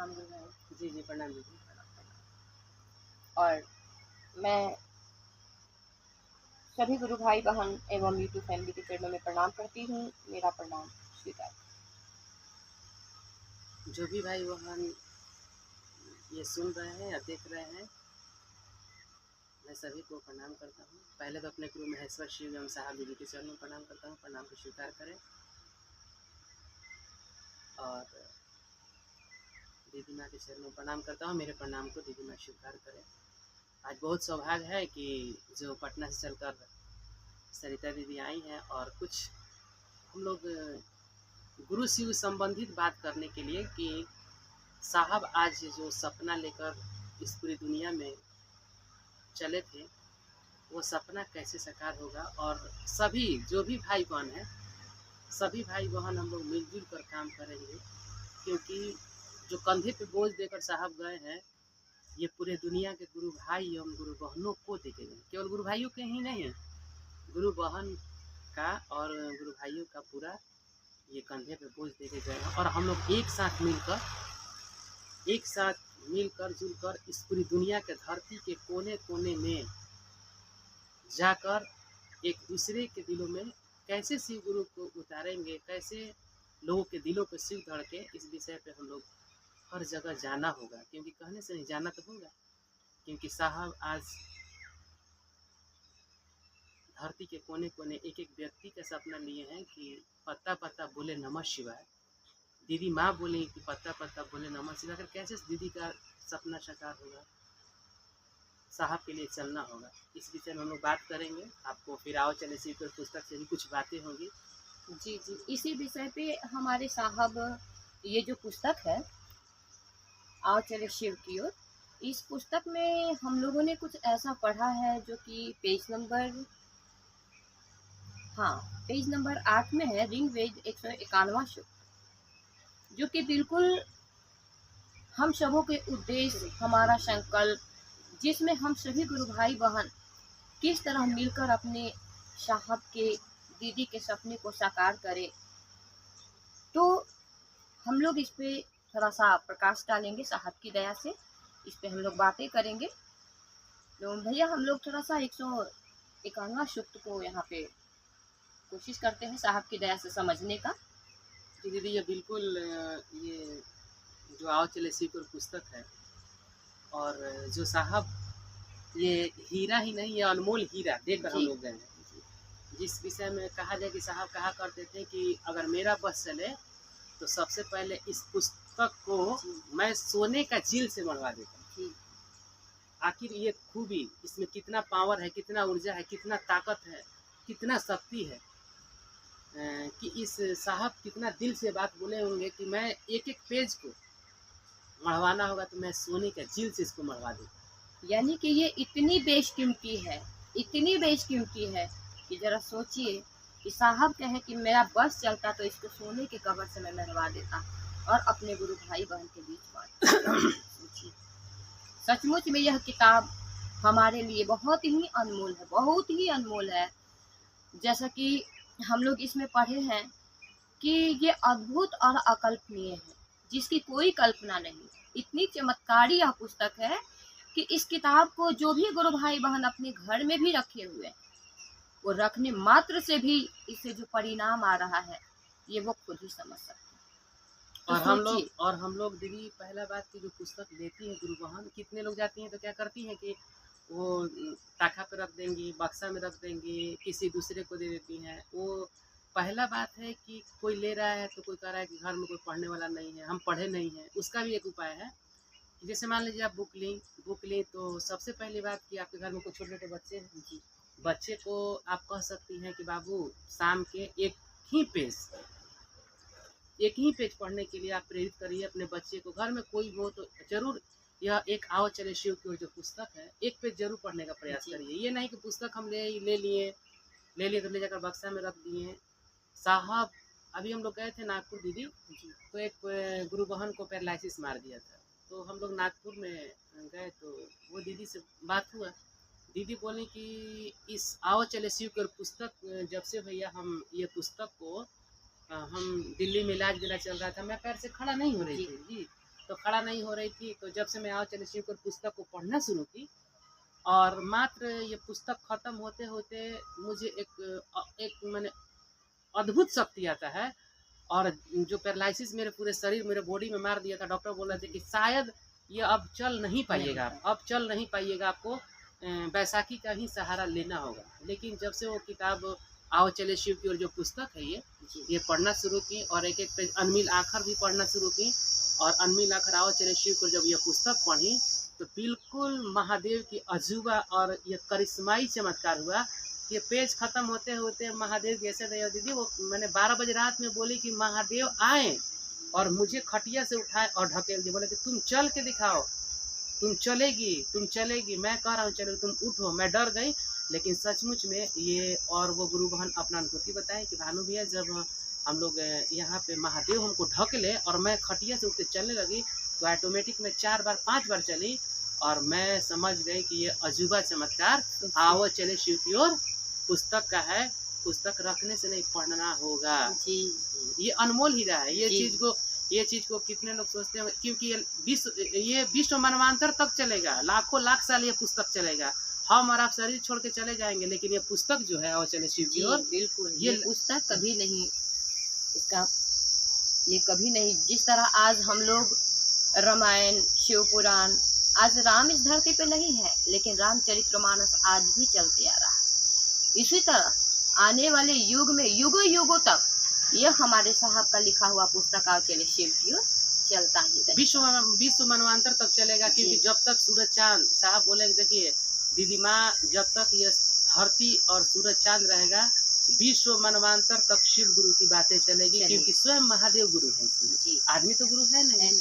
प्रणाम गुरु भाई। जी, जी, प्रणाम दीदी। और मैं सभी गुरु भाई बहन एवं यूट्यूब फैमिली के चरणों में प्रणाम करती हूँ। मेरा प्रणाम स्वीकार। जो भी भाई बहन ये सुन रहे हैं या देख रहे हैं, मैं सभी को प्रणाम करता हूँ। पहले तो अपने गुरु महेश्वर शिव एवं साहब दीदी के चरणों में प्रणाम करता हूँ, प्रणाम को स्वीकार करें। और दीदी माँ के चरणों में प्रणाम करता हूँ, मेरे प्रणाम को दीदी माँ स्वीकार करें। आज बहुत सौभाग्य है कि जो पटना से चलकर सरिता दीदी आई हैं और कुछ हम लोग गुरु शिव संबंधित बात करने के लिए कि साहब आज जो सपना लेकर इस पूरी दुनिया में चले थे, वो सपना कैसे साकार होगा। और सभी जो भी भाई बहन हैं, सभी भाई बहन हम लोग मिलजुल कर काम करेंगे, क्योंकि जो कंधे पे बोझ देकर साहब गए हैं, ये पूरे दुनिया के गुरु भाई एवं गुरु बहनों को देके गए। केवल गुरु भाइयों के ही नहीं है, गुरु बहन का और गुरु भाइयों का पूरा ये कंधे पे बोझ देके गए हैं। और हम लोग एक साथ मिलकर जुलकर इस पूरी दुनिया के धरती के कोने कोने में जाकर एक दूसरे के दिलों में कैसे शिव गुरु को उतारेंगे, कैसे लोगों के दिलों पर शिव धड़के, इस विषय पे हम लोग हर जगह जाना होगा, क्योंकि कहने से नहीं जाना तो होगा। क्योंकि साहब आज धरती के कोने कोने एक एक व्यक्ति का सपना लिए हैं कि पत्ता पत्ता बोले नमः शिवाय। दीदी माँ बोली कि पत्ता पत्ता बोले नमः शिवाय। अगर कैसे दीदी का सपना साकार होगा, साहब के लिए चलना होगा। इस विषय में हम लोग बात करेंगे। आपको फिर आओ चले शिव की पुस्तक से भी कुछ बातें होंगी। जी जी, इसी विषय पे हमारे साहब ये जो पुस्तक है आओ चले शिव की ओर, इस पुस्तक में हम लोगों ने कुछ ऐसा पढ़ा है जो कि पेज नंबर 8 में है, ऋग्वेद 151वां सूक्त, जो कि बिल्कुल हम सबों के उद्देश्य, हमारा संकल्प, जिसमें हम सभी गुरु भाई बहन किस तरह मिलकर अपने साहब के दीदी के सपने को साकार करें। तो हम लोग इस पे थोड़ा सा प्रकाश डालेंगे साहब की दया से, इस पे हम लोग बातें करेंगे। तो भैया हम लोग थोड़ा सा 151वां सूक्त को यहाँ पे कोशिश करते हैं साहब की दया से समझने का। जी दीदी, ये बिल्कुल ये जो आओ चले शिव की पुस्तक है, और जो साहब ये हीरा ही नहीं, ये अनमोल हीरा देकर हम लोग गए हैं। जिस विषय में कहा जाए कि साहब कहा करते थे कि अगर मेरा बस चले तो सबसे पहले इस पुस्तक को मैं सोने का झील से मढ़वा देता। आखिर ये खूबी, इसमें कितना पावर है, कितना ऊर्जा है, कितना ताकत है, कितना शक्ति है, कि इस साहब कितना दिल से बात बोले होंगे कि मैं एक एक पेज को मढ़वाना होगा तो मैं सोने का झील से इसको मढ़वा दूँ। यानी कि ये इतनी बेशकीमती है, इतनी बेशकीमती है कि जरा सोचिए कि साहब कहे कि मेरा बस चलता तो इसको सोने के कबर से मैं मरवा देता और अपने गुरु भाई बहन के बीच बांट। सोचिए, सचमुच में यह किताब हमारे लिए बहुत ही अनमोल है, बहुत ही अनमोल है। जैसा कि हम लोग इसमें पढ़े हैं कि ये अद्भुत और अकल्पनीय है, जिसकी कोई कल्पना नहीं। इतनी चमत्कारी यह पुस्तक है कि इस किताब को जो भी गुरु भाई बहन अपने घर में भी रखे हुए हैं, वो रखने मात्र से भी इससे जो परिणाम आ रहा है ये वो खुद ही समझ सकते हैं। तो और हम लोग दीदी, पहला बात की जो पुस्तक लेती है गुरु बहन, कितने लोग जाती हैं तो क्या करती हैं कि वो ताखा पे रख देंगी, बक्सा में रख देंगी, किसी दूसरे को दे देती हैं। वो पहला बात है कि कोई ले रहा है तो कोई कह रहा है कि घर में कोई पढ़ने वाला नहीं है, हम पढ़े नहीं हैं। उसका भी एक उपाय है कि जैसे मान लीजिए आप बुक ली तो सबसे पहली बात कि आपके घर में कुछ छोटे छोटे बच्चे हैं जी, बच्चे को आप कह सकती हैं कि बाबू शाम के एक ही पेज पढ़ने के लिए आप प्रेरित करिए अपने बच्चे को। घर में कोई हो तो जरूर यह एक आओ चले शिव की जो पुस्तक है, एक पेज जरूर पढ़ने का प्रयास करिए। ये नहीं कि पुस्तक हम ले लिए तो ले जाकर बक्सा में रख दिए। साहब अभी हम लोग गए थे नागपुर दीदी, तो एक गुरु बहन को पैरालिसिस मार दिया था, तो हम लोग नागपुर में गए तो वो दीदी से बात हुआ। दीदी बोली कि इस आओ चले शिव की पुस्तक जब से भैया हम ये पुस्तक को हम दिल्ली में इलाज मेरा चल रहा था, मैं पैर से खड़ा नहीं हो रही थी जी, तो खड़ा नहीं हो रही थी। तो जब से मैं आओ चले शिव की पुस्तक को पढ़ना शुरू की, और मात्र ये पुस्तक खत्म होते होते मुझे एक मैंने अद्भुत शक्ति आता है। और जो पैरालिसिस मेरे पूरे शरीर मेरे बॉडी में मार दिया था, डॉक्टर बोल रहे थे कि शायद ये अब चल नहीं पाइएगा, अब चल नहीं पाइएगा, आपको बैसाखी का ही सहारा लेना होगा। लेकिन जब से वो किताब आओ चले शिव की ओर जो पुस्तक है ये पढ़ना शुरू की, और एक एक पेज अनमिल आखर भी पढ़ना शुरू की, और अनमिल आखर आओ चले शिव को जब ये पुस्तक पढ़ी तो बिल्कुल महादेव की अजूबा और ये करिश्माई चमत्कार हुआ। ये पेज खत्म होते होते महादेव कैसे नहीं दीदी, वो मैंने 12 बजे रात में बोली कि महादेव आए और मुझे खटिया से उठाए और ढकेल दिए, बोले कि तुम चल के दिखाओ, तुम चलेगी, मैं कह रहा हूँ चलो तुम उठो। मैं डर गई, लेकिन सचमुच में ये, और वो गुरु बहन अपना अनुभूति बताए कि भानु भैया जब हम लोग यहाँ पे महादेव हमको ढकेले और मैं खटिया से उठ के चलने लगी तो ऑटोमेटिक में 4 बार 5 बार चली, और मैं समझ गई कि ये अजूबा चमत्कार आओ चले शिव की ओर पुस्तक का है। पुस्तक रखने से नहीं, पढ़ना होगा जी। ये अनमोल हीरा है। ये जी। चीज को कितने लोग सोचते हैं, क्योंकि ये विश्व मनवांतर तक चलेगा, लाखों लाख साल ये पुस्तक चलेगा। हम और आप शरीर छोड़ के चले जाएंगे, लेकिन ये पुस्तक जो है और चले शिव की ओर, बिल्कुल ये पुस्तक कभी नहीं, इसका ये कभी नहीं। जिस तरह आज हम लोग रामायण, शिव पुराण, आज राम इस धरती पे नहीं है, लेकिन रामचरितमानस आज भी चलते आ रहा है। इसी तरह आने वाले युग में युगों युगों तक ये हमारे साहब का लिखा हुआ पुस्तक आओ चले शिव की ओर चलता ही रहेगा, विश्व मनवांतर तक चलेगा। क्योंकि जब तक सूरज चांद, साहब बोले देखिए दीदी माँ, जब तक ये धरती और सूरज चांद रहेगा विश्व मनवांतर तक शिव गुरु की बातें चलेगी, क्योंकि स्वयं महादेव गुरु है इसमें, आदमी तो गुरु है नहीं।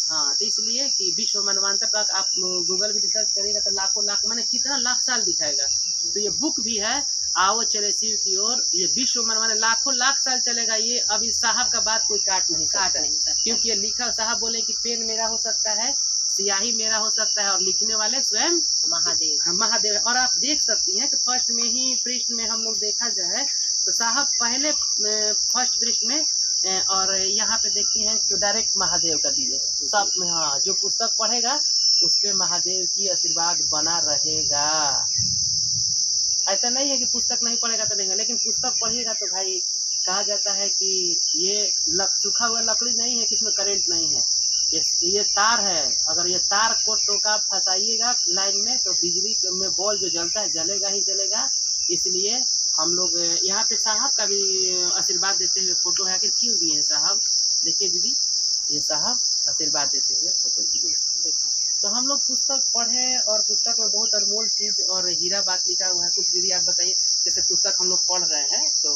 हाँ, तो इसलिए कि विश्व मनवांतर तक आप गूगल भी रिसर्च करिएगा तो लाखों लाख माने कितना लाख साल दिखाएगा। तो ये बुक भी है आओ चले शिव की ओर, ये विश्व माने लाखों लाख साल चलेगा। ये अभी साहब का बात कोई काट नहीं सकता, क्योंकि ये लिखा, साहब बोले कि पेन मेरा हो सकता है, स्याही मेरा हो सकता है, और लिखने वाले स्वयं महादेव। और आप देख सकती हैं कि फर्स्ट में ही पृष्ठ में हम लोग देखा जाए तो साहब पहले फर्स्ट पृष्ठ में, और यहाँ पे देखती हैं तो डायरेक्ट महादेव का दिए है सब में। हाँ, जो पुस्तक पढ़ेगा उस पे महादेव की आशीर्वाद बना रहेगा। ऐसा नहीं है कि पुस्तक नहीं पढ़ेगा तो नहीं है, लेकिन पुस्तक पढ़िएगा तो भाई कहा जाता है कि ये सूखा हुआ लकड़ी नहीं है कि इसमें करंट नहीं है, ये तार है। अगर ये तार को टोका फंसाइएगा लाइन में तो बिजली में बॉल जो जलता है जलेगा ही जलेगा। इसलिए हम लोग यहाँ पे साहब का भी आशीर्वाद देते हुए फोटो है, कि क्यों दिए हैं साहब, देखिए दीदी ये साहब आशीर्वाद देते हुए फोटो दिए। तो हम लोग पुस्तक पढ़ें, और पुस्तक में बहुत अनमोल चीज़ और हीरा बात लिखा हुआ है। कुछ दीदी आप बताइए, जैसे पुस्तक हम लोग पढ़ रहे हैं तो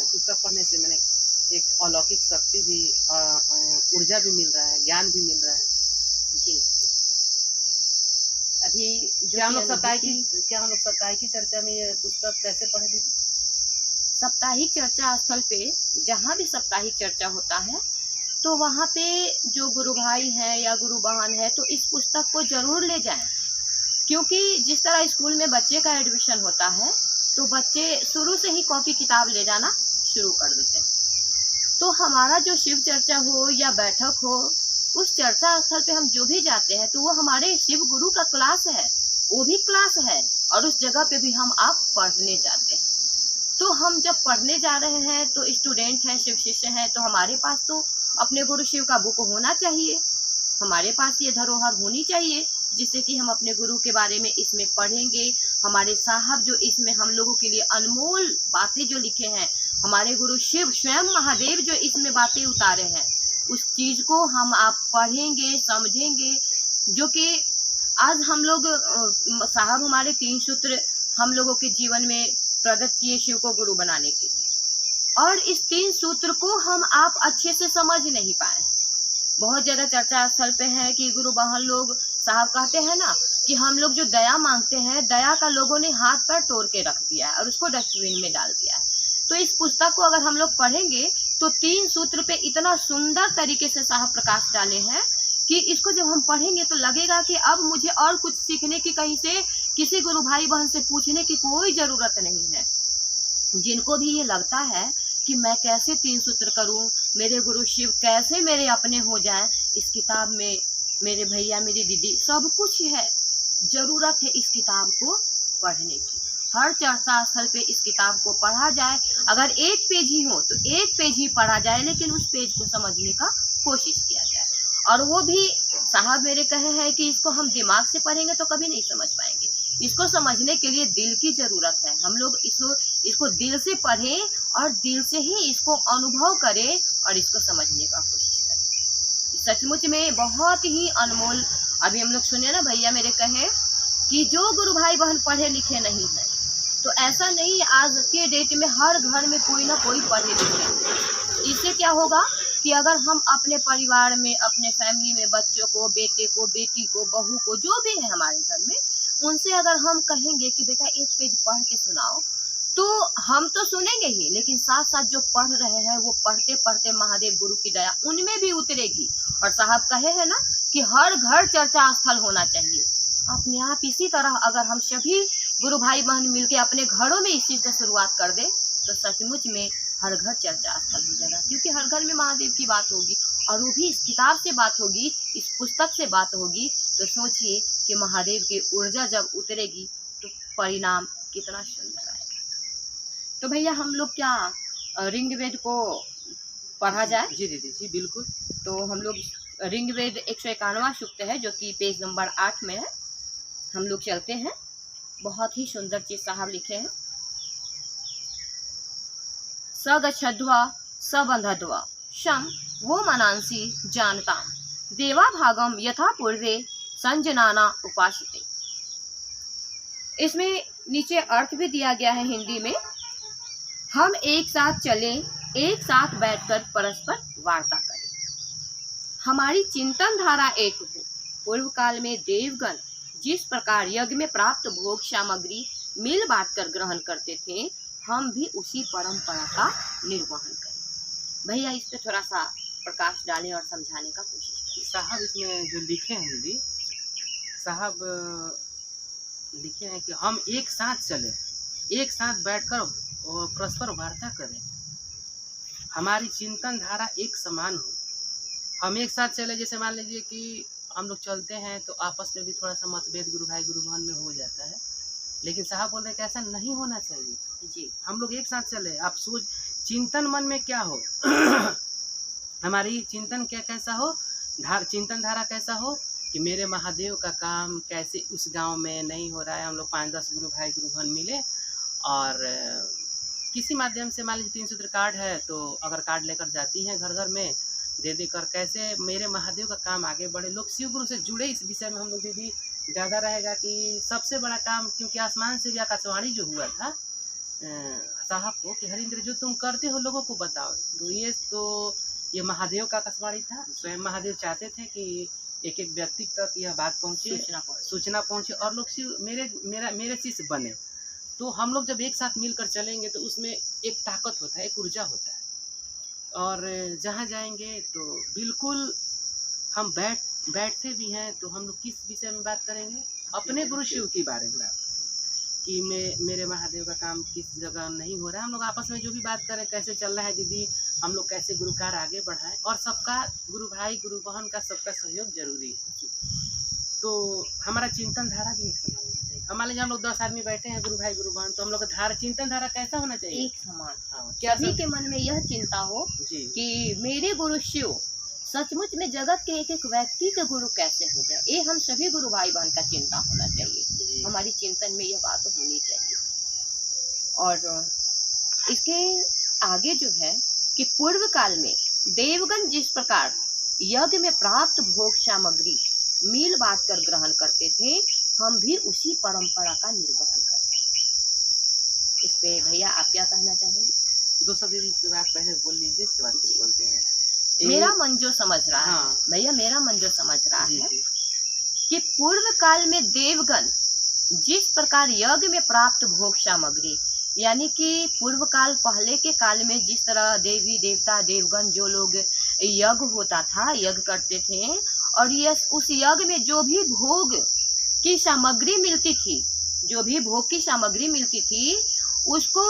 पुस्तक पढ़ने से मैंने एक अलौकिक शक्ति भी, ऊर्जा भी मिल रहा है, ज्ञान भी मिल रहा है जी। अभी क्या हम लोग साप्ताहिक की चर्चा में ये पुस्तक कैसे पढ़े दीदी? साप्ताहिक चर्चा स्थल पे जहाँ भी साप्ताहिक चर्चा होता है तो वहाँ पे जो गुरु भाई हैं या गुरु बहन है तो इस पुस्तक को जरूर ले जाएं, क्योंकि जिस तरह स्कूल में बच्चे का एडमिशन होता है तो बच्चे शुरू से ही कॉपी किताब ले जाना शुरू कर देते हैं। तो हमारा जो शिव चर्चा हो या बैठक हो, उस चर्चा स्थल पे हम जो भी जाते हैं तो वो हमारे शिव गुरु का क्लास है, वो भी क्लास है, और उस जगह पे भी हम आप पढ़ने जाते हैं। तो हम जब पढ़ने जा रहे हैं तो स्टूडेंट हैं, शिव शिष्य हैं, तो हमारे पास तो अपने गुरु शिव का बुक होना चाहिए, हमारे पास ये धरोहर होनी चाहिए, जिससे कि हम अपने गुरु के बारे में इसमें पढ़ेंगे। हमारे साहब जो इसमें हम लोगों के लिए अनमोल बातें जो लिखे हैं, हमारे गुरु शिव स्वयं महादेव जो इसमें बातें उतारे हैं, उस चीज़ को हम आप पढ़ेंगे, समझेंगे। जो कि आज हम लोग साहब हमारे 3 सूत्र हम लोगों के जीवन में प्रदत्त किए शिव को गुरु बनाने के लिए, और इस 3 सूत्र को हम आप अच्छे से समझ नहीं पाए। बहुत ज़्यादा चर्चा स्थल पे है कि गुरु बहन लोग, साहब कहते हैं ना कि हम लोग जो दया मांगते हैं, दया का लोगों ने हाथ पर तोड़ के रख दिया है और उसको डस्टबिन में डाल दिया है। तो इस पुस्तक को अगर हम लोग पढ़ेंगे तो 3 सूत्र पे इतना सुंदर तरीके से साहब प्रकाश डाले हैं कि इसको जब हम पढ़ेंगे तो लगेगा कि अब मुझे और कुछ सीखने की, कहीं से किसी गुरु भाई बहन से पूछने की कोई ज़रूरत नहीं है। जिनको भी ये लगता है कि मैं कैसे 3 सूत्र करूं, मेरे गुरु शिव कैसे मेरे अपने हो जाएं, इस किताब में मेरे भैया मेरी दीदी सब कुछ है। जरूरत है इस किताब को पढ़ने की। हर चर्चा स्थल पे इस किताब को पढ़ा जाए। अगर एक पेज ही हो तो एक पेज ही पढ़ा जाए, लेकिन उस पेज को समझने का कोशिश किया जाए। और वो भी साहब मेरे कहे हैं कि इसको हम दिमाग से पढ़ेंगे तो कभी नहीं समझ पाएंगे। इसको समझने के लिए दिल की जरूरत है। हम लोग इसको दिल से पढ़ें और दिल से ही इसको अनुभव करें और इसको समझने का कोशिश करें। सचमुच में बहुत ही अनमोल। अभी हम लोग सुने ना, भैया मेरे कहे कि जो गुरु भाई बहन पढ़े लिखे नहीं है, तो ऐसा नहीं, आज के डेट में हर घर में कोई ना कोई पढ़े लिखे है। इससे क्या होगा कि अगर हम अपने परिवार में, अपने फैमिली में बच्चों को, बेटे को, बेटी को, बहू को, जो भी है हमारे घर में, उनसे अगर हम कहेंगे कि बेटा एक पेज पढ़ के सुनाओ, तो हम तो सुनेंगे ही, लेकिन साथ साथ जो पढ़ रहे हैं वो पढ़ते पढ़ते महादेव गुरु की दया उनमें भी उतरेगी। और साहब कहे हैं ना कि हर घर चर्चा स्थल होना चाहिए। अपने आप इसी तरह अगर हम सभी गुरु भाई बहन मिलके अपने घरों में इस चीज़ का शुरुआत कर दे, तो सचमुच में हर घर चर्चा स्थल हो जाएगा। क्योंकि हर घर में महादेव की बात होगी, और वो भी इस किताब से बात होगी, इस पुस्तक से बात होगी। तो सोचिए कि महादेव की ऊर्जा जब उतरेगी तो परिणाम कितना सुंदर आएगा। तो भैया हम लोग क्या ऋग्वेद को पढ़ा जाए? जी दीदी जी बिल्कुल। तो हम लोग ऋग्वेद 151वां सूक्त है, जो कि पेज नंबर 8 में है। हम लोग चलते हैं। बहुत ही सुंदर चीज साहब लिखे हैं। स गच्छध्वा स बंधध्वा शम वो मनांसी जानताम देवा भागम यथा पूर्वे संजनाना उपासिते। इसमें नीचे अर्थ भी दिया गया है हिंदी में। हम एक साथ चलें, एक साथ बैठकर परस्पर वार्ता करें, हमारी चिंतन धारा एक हो। पूर्व काल में देवगण जिस प्रकार यज्ञ में प्राप्त भोग सामग्री मिल बांट कर ग्रहण करते थे, हम भी उसी परंपरा का निर्वहन करें। भैया इस पे थोड़ा सा प्रकाश डालें और समझाने का कोशिश करें। साहब इसमें जो लिखे हैं दीदी, साहब लिखे हैं कि हम एक साथ चलें, एक साथ बैठकर परस्पर वार्ता करें, हमारी चिंतन धारा एक समान हो। हम एक साथ चले, जैसे मान लीजिए कि हम लोग चलते हैं तो आपस में भी थोड़ा सा मतभेद गुरु भाई गुरु बहन में हो जाता है, लेकिन साहब बोल रहे हैं कि ऐसा नहीं होना चाहिए जी। हम लोग एक साथ चले। आप सोच, चिंतन मन में क्या हो हमारी चिंतन क्या कैसा हो, चिंतन धारा कैसा हो कि मेरे महादेव का काम कैसे उस गांव में नहीं हो रहा है। हम लोग 5-10 गुरु भाई गुरु बहन मिले और किसी माध्यम से, मान लीजिए 3 सूत्र कार्ड है तो अगर कार्ड लेकर जाती हैं घर घर में दे देकर, कैसे मेरे महादेव का काम आगे बढ़े। लोग शिव गुरु से जुड़े, इस विषय में हम लोग दीदी ज़्यादा रहेगा कि सबसे बड़ा काम, क्योंकि आसमान से भी आकाशवाणी जो हुआ था साहब को कि हरिंद्र जो तुम करते हो लोगों को बताओ। तो ये महादेव का आकाशवाणी था। स्वयं महादेव चाहते थे कि एक एक व्यक्ति तक यह बात पहुँचे, सूचना पहुँचे और लोग शिव मेरे शिष्य बने। तो हम लोग जब एक साथ मिलकर चलेंगे तो उसमें एक ताकत होता है, एक ऊर्जा होता है। और जहाँ जाएंगे तो बिल्कुल हम बैठते भी हैं तो हम लोग किस विषय में बात करेंगे, अपने गुरु शिव के बारे में बात करेंगे कि मेरे महादेव का काम किस जगह नहीं हो रहा है। हम लोग आपस में जो भी बात करें, कैसे चल रहा है दीदी, हम लोग कैसे गुरु कार्य आगे बढ़ाएं, और सबका गुरु भाई गुरु बहन का सबका सहयोग जरूरी है। तो हमारा चिंतन धारा भी एक समान होना चाहिए। मान लीजिए हम लोग 10 आदमी बैठे हैं गुरु भाई गुरु बहन, तो हम लोग का चिंतन धारा कैसा होना चाहिए, एक समान। सभी के मन में यह चिंता हो कि मेरे गुरु शिव सचमुच में जगत के एक एक व्यक्ति के गुरु कैसे हो जाए। ये हम सभी गुरु भाई बहन का चिंता होना चाहिए। हमारी चिंतन में यह बात होनी चाहिए। और इसके आगे जो है कि पूर्व काल में देवगण जिस प्रकार यज्ञ में प्राप्त भोग सामग्री मिल बांट कर ग्रहण करते थे, हम भी उसी परंपरा का निर्वहन करें। इस पे भैया आप क्या कहना चाहेंगे? 2 शब्द इसके बाद पहले बोल लीजिए, इसके बाद कुछ बोलते हैं। मेरा मन जो समझ रहा है भैया, मेरा मन जो समझ रहा है कि पूर्व काल में देवगण जिस प्रकार यज्ञ में प्राप्त भोग सामग्री, यानी कि पूर्व काल पहले के काल में जिस तरह देवी देवता देवगण जो लोग यज्ञ होता था, यज्ञ करते थे, और उस यज्ञ में जो भी भोग की सामग्री मिलती थी, जो भी भोग की सामग्री मिलती थी, उसको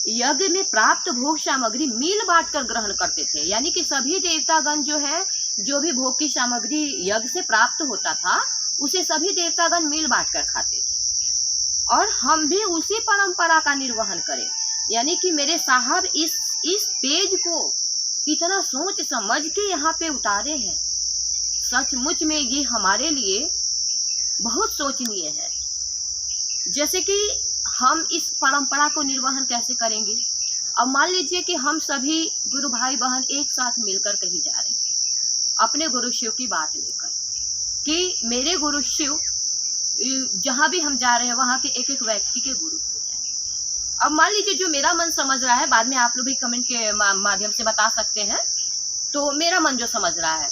यज्ञ में प्राप्त भोग सामग्री मिल बांट कर ग्रहण करते थे। यानी कि सभी देवतागण जो है, जो भी भोग की सामग्री यज्ञ से प्राप्त होता था उसे सभी देवतागण मिल बांट कर खाते थे, और हम भी उसी परंपरा का निर्वहन करें। यानी कि मेरे साहब इस पेज को इतना सोच समझ के यहाँ पे उतारे हैं। सचमुच में ये हमारे लिए बहुत सोचनीय है। जैसे कि हम इस परंपरा को निर्वहन कैसे करेंगे। अब मान लीजिए कि हम सभी गुरु भाई बहन एक साथ मिलकर कहीं जा रहे हैं, अपने गुरु शिव की बात लेकर कि मेरे गुरु शिव जहाँ भी हम जा रहे हैं वहाँ के एक एक व्यक्ति के गुरु हो जाए। अब मान लीजिए जो मेरा मन समझ रहा है, बाद में आप लोग भी कमेंट के माध्यम से बता सकते हैं, तो मेरा मन जो समझ रहा है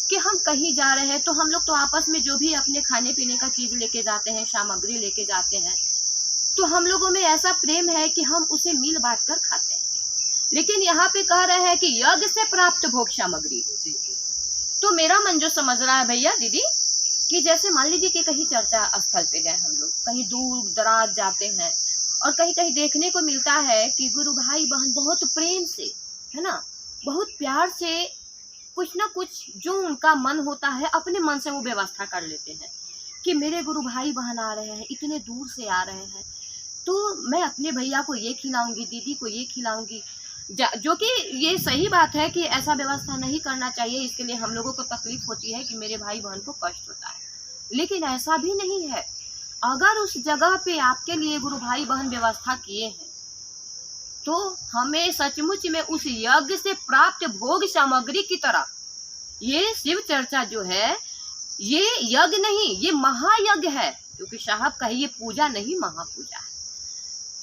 कि हम कहीं जा रहे हैं तो हम लोग तो आपस में जो भी अपने खाने पीने का चीज लेके जाते हैं, सामग्री लेके जाते हैं, तो हम लोगों में ऐसा प्रेम है कि हम उसे मिल बांट कर खाते हैं। लेकिन यहाँ पे कह रहे हैं कि यज्ञ से प्राप्त भोग सामग्री, तो मेरा मन जो समझ रहा है भैया दीदी कि जैसे मान लीजिए कि कहीं चर्चा स्थल पे गए हम लोग, कहीं दूर दराज जाते हैं, और कहीं कहीं देखने को मिलता है कि गुरु भाई बहन बहुत प्रेम से, है ना, बहुत प्यार से कुछ ना कुछ जो उनका मन होता है अपने मन से वो व्यवस्था कर लेते हैं कि मेरे गुरु भाई बहन आ रहे हैं, इतने दूर से आ रहे हैं, तो मैं अपने भैया को ये खिलाऊंगी, दीदी को ये खिलाऊंगी। जो कि ये सही बात है कि ऐसा व्यवस्था नहीं करना चाहिए, इसके लिए हम लोगों को तकलीफ होती है कि मेरे भाई बहन को कष्ट होता है। लेकिन ऐसा भी नहीं है। अगर उस जगह पे आपके लिए गुरु भाई बहन व्यवस्था किए हैं तो हमें सचमुच में उस यज्ञ से प्राप्त भोग सामग्री की तरह, ये शिव चर्चा जो है ये यज्ञ नहीं, ये महायज्ञ है, क्योंकि साहब कहे ये पूजा नहीं महापूजा है।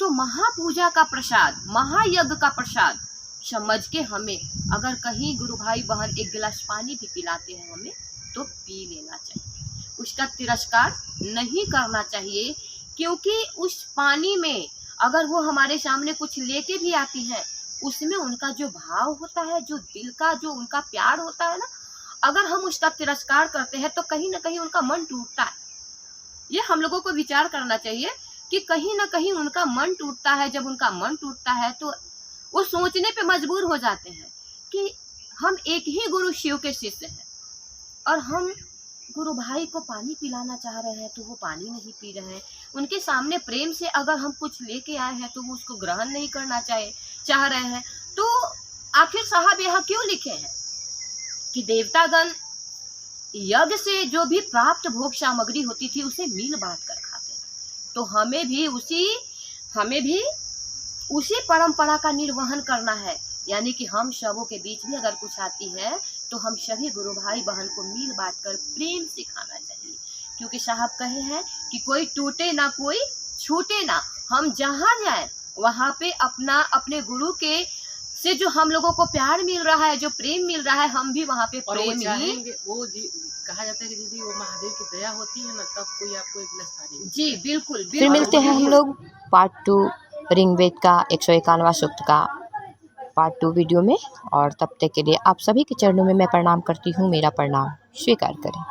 तो महापूजा का प्रसाद, महायज्ञ का प्रसाद समझ के हमें, अगर कहीं गुरु भाई बहन एक गिलास पानी भी पिलाते हैं हमें, तो पी लेना चाहिए, उसका तिरस्कार नहीं करना चाहिए। क्योंकि उस पानी में अगर वो हमारे सामने कुछ लेके भी आती हैं, उसमें उनका जो भाव होता है, जो दिल का जो उनका प्यार होता है ना, अगर हम उसका तिरस्कार करते हैं तो कहीं ना कहीं उनका मन टूटता है। ये हम लोगों को विचार करना चाहिए कि कहीं ना कहीं उनका मन टूटता है। जब उनका मन टूटता है तो वो सोचने पे मजबूर हो जाते हैं कि हम एक ही गुरु शिव के शिष्य हैं और हम गुरु भाई को पानी पिलाना चाह रहे हैं तो वो पानी नहीं पी रहे हैं। उनके सामने प्रेम से अगर हम कुछ लेके आए हैं तो वो उसको ग्रहण नहीं करना चाह रहे हैं। तो आखिर साहब यहाँ क्यों लिखे हैं कि देवतागण यज्ञ से जो भी प्राप्त भोग सामग्री होती थी उसे मिल बांट कर खाते हैं। तो हमें भी उसी परंपरा का निर्वहन करना है। यानी कि हम सबों के बीच में अगर कुछ आती है तो हम सभी गुरु भाई बहन को मिल बांट कर प्रेम से खाना चाहिए। क्योंकि साहब कहे हैं कि कोई टूटे ना कोई छूटे ना। हम जहाँ जाए वहाँ पे अपने गुरु के से जो हम लोगों को प्यार मिल रहा है, जो प्रेम मिल रहा है, हम भी वहाँ पे प्रेम ही वो कहा जाता है कि दीदी वो महादेव की दया होती है ना, तब कोई आपको एक गिलास पानी। जी बिल्कुल। फिर मिलते हैं हम लोग पार्ट 2 ऋग्वेद का 151वां सूक्त का पार्ट 2 वीडियो में। और तब तक के लिए आप सभी के चरणों में मैं प्रणाम करती हूँ। मेरा प्रणाम स्वीकार करें।